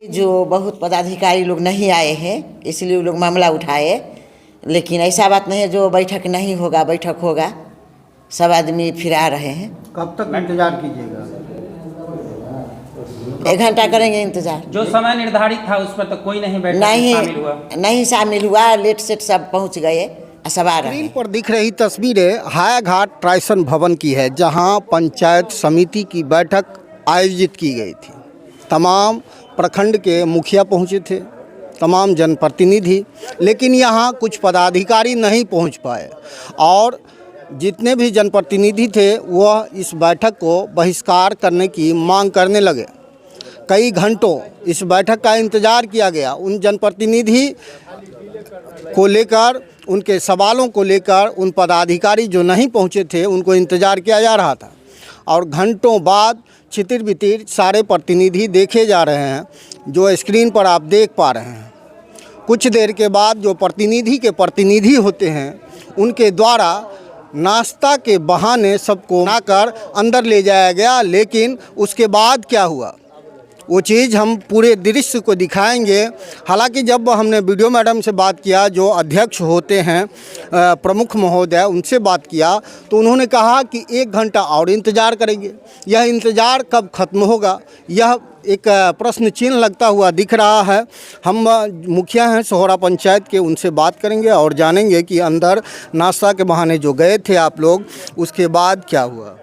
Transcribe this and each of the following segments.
जो बहुत पदाधिकारी लोग नहीं आए हैं इसलिए वो लोग मामला उठाए, लेकिन ऐसा बात नहीं है जो बैठक नहीं होगा, बैठक होगा। सब आदमी फिर आ रहे हैं। कब तक इंतजार कीजिएगा? 1 घंटा करेंगे इंतजार। जो समय निर्धारित था उस पर तो कोई नहीं बैठक में शामिल हुआ। नहीं शामिल हुआ, लेट सेट सब पहुंच गए, सब आ रहे स्क्रीन हैं। पर दिख रही तस्वीरें हायाघाट ट्राइसन भवन की है, जहां पंचायत समिति की बैठक आयोजित की गई थी। तमाम प्रखंड के मुखिया पहुंचे थे, तमाम जनप्रतिनिधि, लेकिन यहां कुछ पदाधिकारी नहीं पहुंच पाए और जितने भी जनप्रतिनिधि थे वह इस बैठक को बहिष्कार करने की मांग करने लगे। कई घंटों इस बैठक का इंतज़ार किया गया। उन जनप्रतिनिधि को लेकर, उनके सवालों को लेकर उन पदाधिकारी जो नहीं पहुंचे थे उनको इंतज़ार किया जा रहा था और घंटों बाद छितिर बितिर सारे प्रतिनिधि देखे जा रहे हैं, जो स्क्रीन पर आप देख पा रहे हैं। कुछ देर के बाद जो प्रतिनिधि के प्रतिनिधि होते हैं उनके द्वारा नाश्ता के बहाने सबको बनाकर अंदर ले जाया गया, लेकिन उसके बाद क्या हुआ वो चीज़ हम पूरे दृश्य को दिखाएंगे। हालांकि जब हमने वीडियो मैडम से बात किया, जो अध्यक्ष होते हैं प्रमुख महोदय, उनसे बात किया तो उन्होंने कहा कि 1 घंटा और इंतज़ार करेंगे। यह इंतज़ार कब ख़त्म होगा, यह एक प्रश्न चिन्ह लगता हुआ दिख रहा है। हम मुखिया हैं सोहरा पंचायत के, उनसे बात करेंगे और जानेंगे कि अंदर नाश्ता के बहाने जो गए थे आप लोग, उसके बाद क्या हुआ।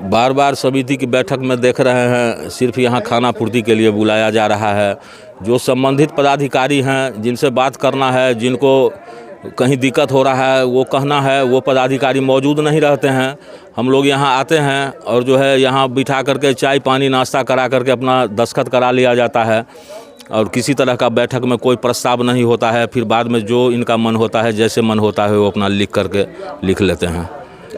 बार बार समिति की बैठक में देख रहे हैं सिर्फ यहाँ खाना पूर्ति के लिए बुलाया जा रहा है। जो संबंधित पदाधिकारी हैं, जिनसे बात करना है, जिनको कहीं दिक्कत हो रहा है, वो कहना है, वो पदाधिकारी मौजूद नहीं रहते हैं। हम लोग यहाँ आते हैं और जो है यहाँ बिठा करके चाय पानी नाश्ता करा करके अपना दस्तखत करा लिया जाता है और किसी तरह का बैठक में कोई प्रस्ताव नहीं होता है। फिर बाद में जो इनका मन होता है, जैसे मन होता है, वो अपना लिख लेते हैं।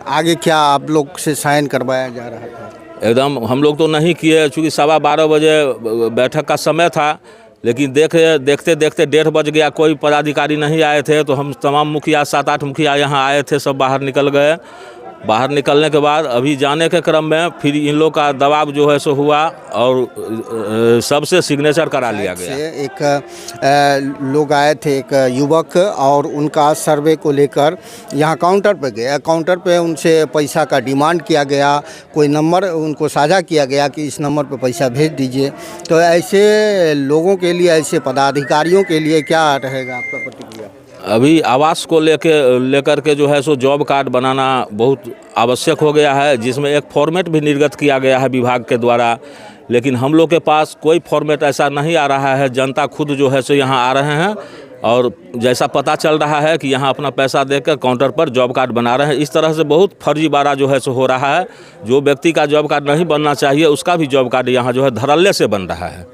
आगे क्या आप लोग से साइन करवाया जा रहा था? एकदम हम लोग तो नहीं किए, चूँकि 12:15 बजे बैठक का समय था, लेकिन देखते देखते 1:30 बज गया, कोई पदाधिकारी नहीं आए थे। तो हम तमाम मुखिया 7-8 मुखिया यहाँ आए थे, सब बाहर निकल गए। बाहर निकलने के बाद अभी जाने के क्रम में फिर इन लोग का दबाव जो है सो हुआ और सबसे सिग्नेचर करा लिया गया। एक लोग आए थे, एक युवक, और उनका सर्वे को लेकर यहाँ काउंटर पे गए। काउंटर पे उनसे पैसा का डिमांड किया गया, कोई नंबर उनको साझा किया गया कि इस नंबर पे पैसा भेज दीजिए। तो ऐसे लोगों के लिए, ऐसे पदाधिकारियों के लिए क्या रहेगा आपका प्रतिक्रिया? अभी आवास को लेकर के जो है सो जॉब कार्ड बनाना बहुत आवश्यक हो गया है, जिसमें एक फॉर्मेट भी निर्गत किया गया है विभाग के द्वारा, लेकिन हम लोग के पास कोई फॉर्मेट ऐसा नहीं आ रहा है। जनता खुद जो है सो यहाँ आ रहे हैं और जैसा पता चल रहा है कि यहाँ अपना पैसा देकर काउंटर पर जॉब कार्ड बना रहे हैं। इस तरह से बहुत फर्जीवाड़ा जो है सो हो रहा है। जो व्यक्ति का जॉब कार्ड नहीं बनना चाहिए उसका भी जॉब कार्ड यहाँ जो है धड़ल्ले से बन रहा है।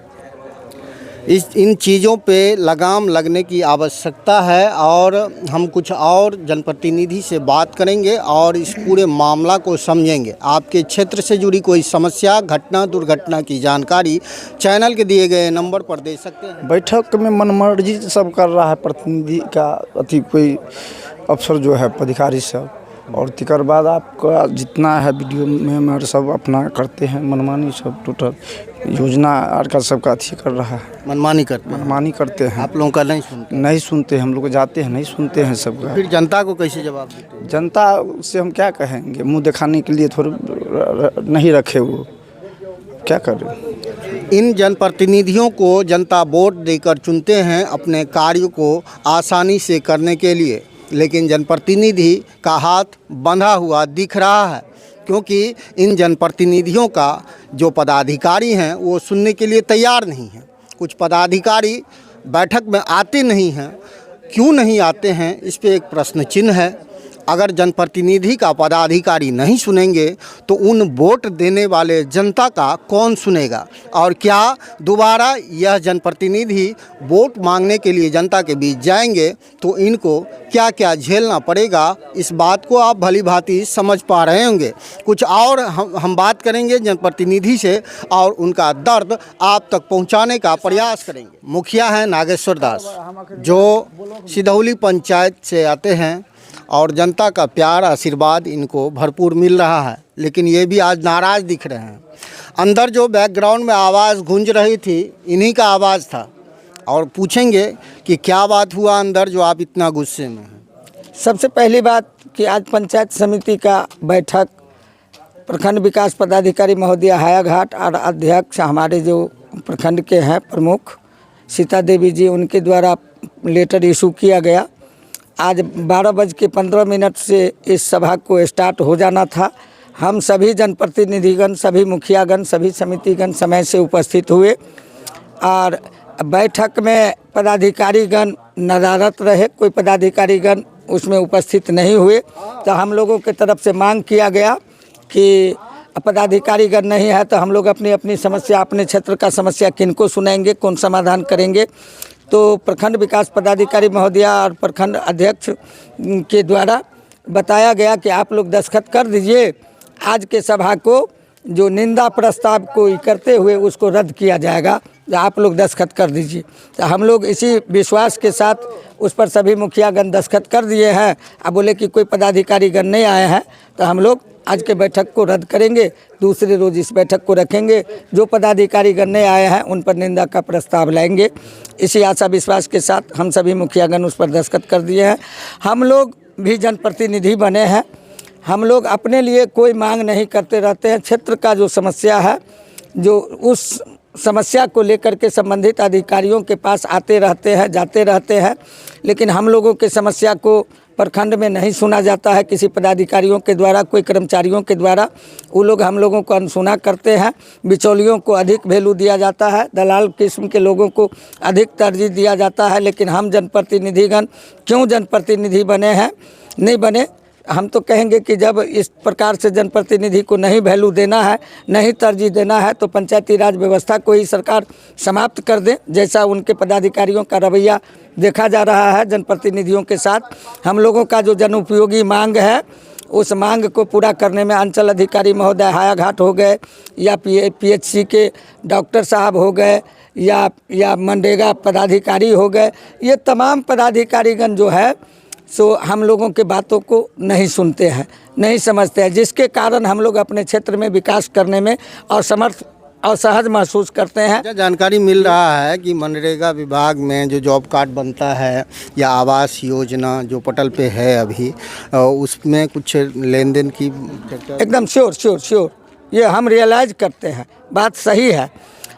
इन चीज़ों पे लगाम लगने की आवश्यकता है और हम कुछ और जनप्रतिनिधि से बात करेंगे और इस पूरे मामला को समझेंगे। आपके क्षेत्र से जुड़ी कोई समस्या, घटना, दुर्घटना की जानकारी चैनल के दिए गए नंबर पर दे सकते हैं। बैठक में मनमर्जी सब कर रहा है प्रतिनिधि का कोई अफसर जो है, पदाधिकारी सब, और तिकर बाद आपका जितना है वीडियो में सब अपना करते हैं मनमानी, सब टोटल योजना आर का सबका अच्छी कर रहा है। मनमानी करते हैं। आप लोगों का नहीं सुनते? हम लोग जाते हैं, नहीं सुनते हैं सबका। फिर जनता को कैसे जवाब देते हैं? जनता से हम क्या कहेंगे, मुंह दिखाने के लिए थोड़ा नहीं रखे, वो क्या करें। इन जनप्रतिनिधियों को जनता वोट देकर चुनते हैं अपने कार्य को आसानी से करने के लिए, लेकिन जनप्रतिनिधि का हाथ बंधा हुआ दिख रहा है, क्योंकि इन जनप्रतिनिधियों का जो पदाधिकारी हैं वो सुनने के लिए तैयार नहीं हैं। कुछ पदाधिकारी बैठक में आते नहीं हैं। क्यों नहीं आते हैं, इस पे एक प्रश्न चिन्ह है। अगर जनप्रतिनिधि का पदाधिकारी नहीं सुनेंगे तो उन वोट देने वाले जनता का कौन सुनेगा? और क्या दोबारा यह जनप्रतिनिधि वोट मांगने के लिए जनता के बीच जाएंगे तो इनको क्या क्या झेलना पड़ेगा, इस बात को आप भली भांति समझ पा रहे होंगे। कुछ और हम बात करेंगे जनप्रतिनिधि से और उनका दर्द आप तक पहुंचाने का प्रयास करेंगे। मुखिया हैं नागेश्वर दास, जो सिधौली पंचायत से आते हैं और जनता का प्यार आशीर्वाद इनको भरपूर मिल रहा है। लेकिन ये भी आज नाराज़ दिख रहे हैं। अंदर जो बैकग्राउंड में आवाज़ गूंज रही थी, इन्हीं का आवाज़ था। और पूछेंगे कि क्या बात हुआ अंदर जो आप इतना गुस्से में हैं। सबसे पहली बात कि आज पंचायत समिति का बैठक प्रखंड विकास पदाधिकारी महोदय हायाघाट और अध्यक्ष हमारे जो प्रखंड के हैं प्रमुख सीता देवी जी, उनके द्वारा लेटर इशू किया गया। आज 12:15 से इस सभा को स्टार्ट हो जाना था। हम सभी जनप्रतिनिधिगण, सभी मुखियागण, सभी समितिगण समय से उपस्थित हुए और बैठक में पदाधिकारीगण नदारत रहे, कोई पदाधिकारीगण उसमें उपस्थित नहीं हुए। तो हम लोगों के तरफ से मांग किया गया कि पदाधिकारीगण नहीं है तो हम लोग अपनी अपनी समस्या, अपने क्षेत्र का समस्या किनको सुनाएंगे, कौन समाधान करेंगे। तो प्रखंड विकास पदाधिकारी महोदया और प्रखंड अध्यक्ष के द्वारा बताया गया कि आप लोग दस्तखत कर दीजिए, आज के सभा को जो निंदा प्रस्ताव को करते हुए उसको रद्द किया जाएगा, आप लोग दस्तखत कर दीजिए। तो हम लोग इसी विश्वास के साथ उस पर सभी मुखियागण दस्तखत कर दिए हैं। अब बोले कि कोई पदाधिकारीगण नहीं आए हैं तो हम लोग आज के बैठक को रद्द करेंगे, दूसरे रोज इस बैठक को रखेंगे। जो पदाधिकारीगण नहीं आए हैं उन पर निंदा का प्रस्ताव लाएंगे। इसी आशा विश्वास के साथ हम सभी मुखियागण उस पर दस्तखत कर दिए हैं। हम लोग भी जनप्रतिनिधि बने हैं, हम लोग अपने लिए कोई मांग नहीं करते रहते हैं। क्षेत्र का जो समस्या है, जो उस समस्या को लेकर के संबंधित अधिकारियों के पास आते रहते हैं, जाते रहते हैं, लेकिन हम लोगों के समस्या को प्रखंड में नहीं सुना जाता है किसी पदाधिकारियों के द्वारा, कोई कर्मचारियों के द्वारा। वो लोग हम लोगों को अनसुना करते हैं। बिचौलियों को अधिक वैल्यू दिया जाता है, दलाल किस्म के लोगों को अधिक तरजीह दिया जाता है। लेकिन हम जनप्रतिनिधिगण क्यों जनप्रतिनिधि बने हैं, नहीं बने। हम तो कहेंगे कि जब इस प्रकार से जनप्रतिनिधि को नहीं वैल्यू देना है, नहीं तरजीह देना है, तो पंचायती राज व्यवस्था को ही सरकार समाप्त कर दे, जैसा उनके पदाधिकारियों का रवैया देखा जा रहा है जनप्रतिनिधियों के साथ। हम लोगों का जो जन उपयोगी मांग है, उस मांग को पूरा करने में अंचल अधिकारी महोदय हायाघाट हो गए या PHC के डॉक्टर साहब हो गए या मनरेगा पदाधिकारी हो गए, ये तमाम पदाधिकारीगण जो है सो हम लोगों के बातों को नहीं सुनते हैं, नहीं समझते हैं, जिसके कारण हम लोग अपने क्षेत्र में विकास करने में असमर्थ और सहज महसूस करते हैं। जानकारी मिल रहा है कि मनरेगा विभाग में जो जॉब कार्ड बनता है या आवास योजना जो पटल पे है अभी, उसमें कुछ लेन देन की एकदम श्योर ये हम रियलाइज करते हैं, बात सही है।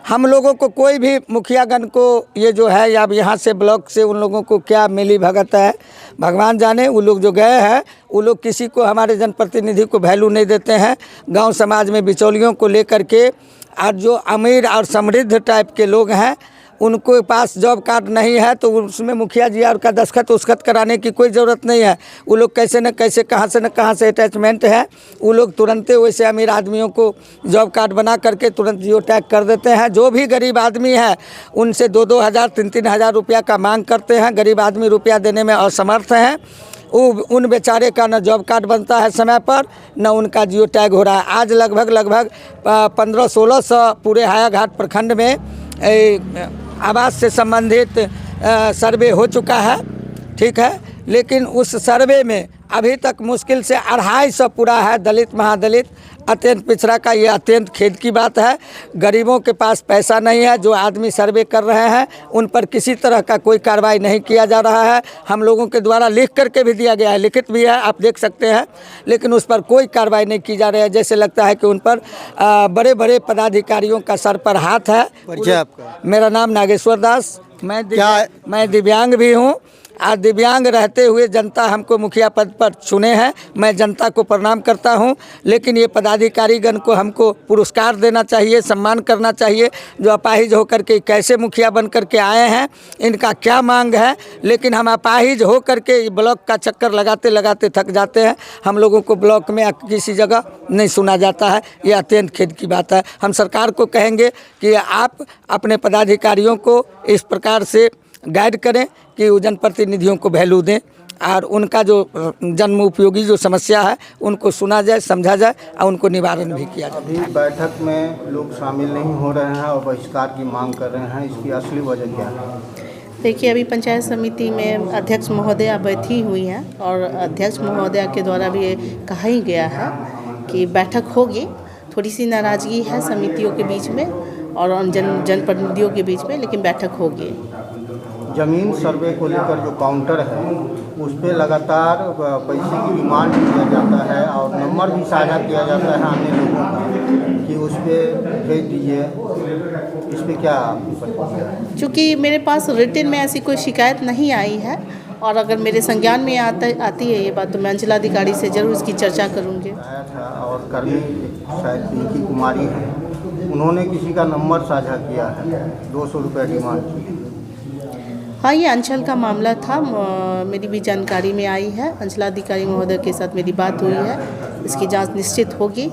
हम लोगों को कोई भी मुखियागण को ये जो है या यहाँ से ब्लॉक से उन लोगों को क्या मिली भगत है, भगवान जाने। वो लोग जो गए हैं वो लोग किसी को, हमारे जनप्रतिनिधि को वैल्यू नहीं देते हैं। गांव समाज में बिचौलियों को लेकर के, और जो अमीर और समृद्ध टाइप के लोग हैं उनको पास जॉब कार्ड नहीं है तो उसमें मुखिया जी और का दस्तखत उसखत कराने की कोई ज़रूरत नहीं है। वो लोग कैसे न कैसे, कहाँ से न कहाँ से अटैचमेंट है, वो लोग तुरंत वैसे अमीर आदमियों को जॉब कार्ड बना करके तुरंत जियो टैग कर देते हैं। जो भी गरीब आदमी है उनसे 2-2 हज़ार 3-3 हज़ार रुपया का मांग करते हैं। गरीब आदमी रुपया देने में असमर्थ हैं। उन बेचारे का न जॉब कार्ड बनता है समय पर, न उनका जियो टैग हो रहा है। आज लगभग 1500-1600 पूरे हायाघाट प्रखंड में आवास से संबंधित सर्वे हो चुका है, ठीक है। लेकिन उस सर्वे में अभी तक मुश्किल से 250 पूरा है। दलित महादलित अत्यंत पिछड़ा का ये अत्यंत खेद की बात है। गरीबों के पास पैसा नहीं है। जो आदमी सर्वे कर रहे हैं उन पर किसी तरह का कोई कार्रवाई नहीं किया जा रहा है। हम लोगों के द्वारा लिख करके भी दिया गया है, लिखित भी है, आप देख सकते हैं, लेकिन उस पर कोई कार्रवाई नहीं की जा रही है। जैसे लगता है कि उन पर बड़े बड़े पदाधिकारियों का सर पर हाथ है। मेरा नाम नागेश्वर दास, मैं दिव्यांग भी हूँ। आज दिव्यांग रहते हुए जनता हमको मुखिया पद पर चुने हैं, मैं जनता को प्रणाम करता हूं। लेकिन ये पदाधिकारीगण को हमको पुरस्कार देना चाहिए, सम्मान करना चाहिए। जो अपाहिज होकर के कैसे मुखिया बन करके आए हैं, इनका क्या मांग है। लेकिन हम अपाहिज होकर के ब्लॉक का चक्कर लगाते लगाते थक जाते हैं। हम लोगों को ब्लॉक में किसी जगह नहीं सुना जाता है। ये अत्यंत खेद की बात है। हम सरकार को कहेंगे कि आप अपने पदाधिकारियों को इस प्रकार से गाइड करें कि वो जनप्रतिनिधियों को वैल्यू दें और उनका जो जन्म उपयोगी जो समस्या है उनको सुना जाए, समझा जाए और उनको निवारण भी किया जाए। अभी बैठक में लोग शामिल नहीं हो रहे हैं और बहिष्कार की मांग कर रहे हैं, इसकी असली वजह क्या है? देखिए, अभी पंचायत समिति में अध्यक्ष महोदया बैठी हुई हैं और अध्यक्ष महोदया के द्वारा भी ये कहा ही गया है कि कि बैठक होगी। थोड़ी सी नाराज़गी है समितियों के बीच में और जनप्रतिनिधियों के बीच में, लेकिन बैठक होगी। जमीन सर्वे को लेकर जो काउंटर है उस पर लगातार पैसे की डिमांड किया जाता है और नंबर भी साझा किया जाता है अन्य लोगों का कि उस पर भेज दीजिए। इस पर क्या चूँकि मेरे पास रिटन में ऐसी कोई शिकायत नहीं आई है और अगर मेरे संज्ञान में आती है ये बात तो मैं अंचलाधिकारी से ज़रूर इसकी चर्चा करूँगी। आया था और कर्मी शायद पिंकी कुमारी है, उन्होंने किसी का नंबर साझा किया है, 200 रुपये डिमांड की। हाँ, ये अंचल का मामला था, मेरी भी जानकारी में आई है। अंचलाधिकारी महोदय के साथ मेरी बात हुई है, इसकी जांच निश्चित होगी।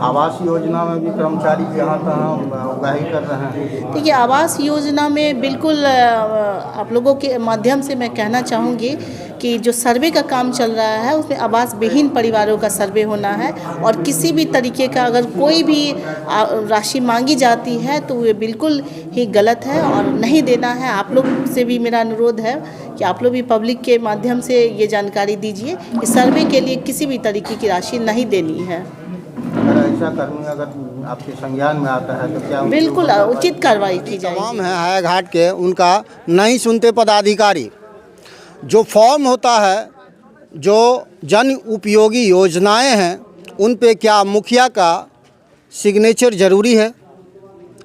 आवास योजना में भी कर्मचारी जहाँ तहाँ उगाही कर रहे हैं। देखिए, आवास योजना में बिल्कुल आप लोगों के माध्यम से मैं कहना चाहूँगी कि जो सर्वे का काम चल रहा है उसमें आवास विहीन परिवारों का सर्वे होना है और किसी भी तरीके का अगर कोई भी राशि मांगी जाती है तो ये बिल्कुल ही गलत है और नहीं देना है। आप लोग से भी मेरा अनुरोध है कि आप लोग भी पब्लिक के माध्यम से ये जानकारी दीजिए कि सर्वे के लिए किसी भी तरीके की राशि नहीं देनी है। अगर ऐसा कर्मी अगर आपके संज्ञान में आता है तो क्या बिल्कुल उचित कार्रवाई की जाएगी। तमाम है हायाघाट के, उनका नहीं सुनते पदाधिकारी। जो फॉर्म होता है, जो जन उपयोगी योजनाएं हैं, उन पे क्या मुखिया का सिग्नेचर ज़रूरी है?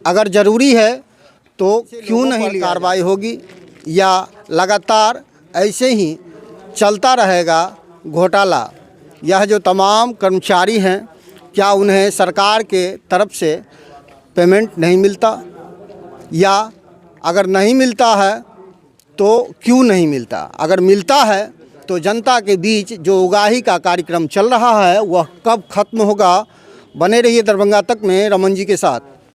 अगर ज़रूरी है तो क्यों नहीं कार्रवाई होगी या लगातार ऐसे ही चलता रहेगा घोटाला? यह जो तमाम कर्मचारी हैं, क्या उन्हें सरकार के तरफ से पेमेंट नहीं मिलता, या अगर नहीं मिलता है तो क्यों नहीं मिलता? अगर मिलता है तो जनता के बीच जो उगाही का कार्यक्रम चल रहा है वह कब खत्म होगा? बने रहिए दरभंगा तक में रमन जी के साथ।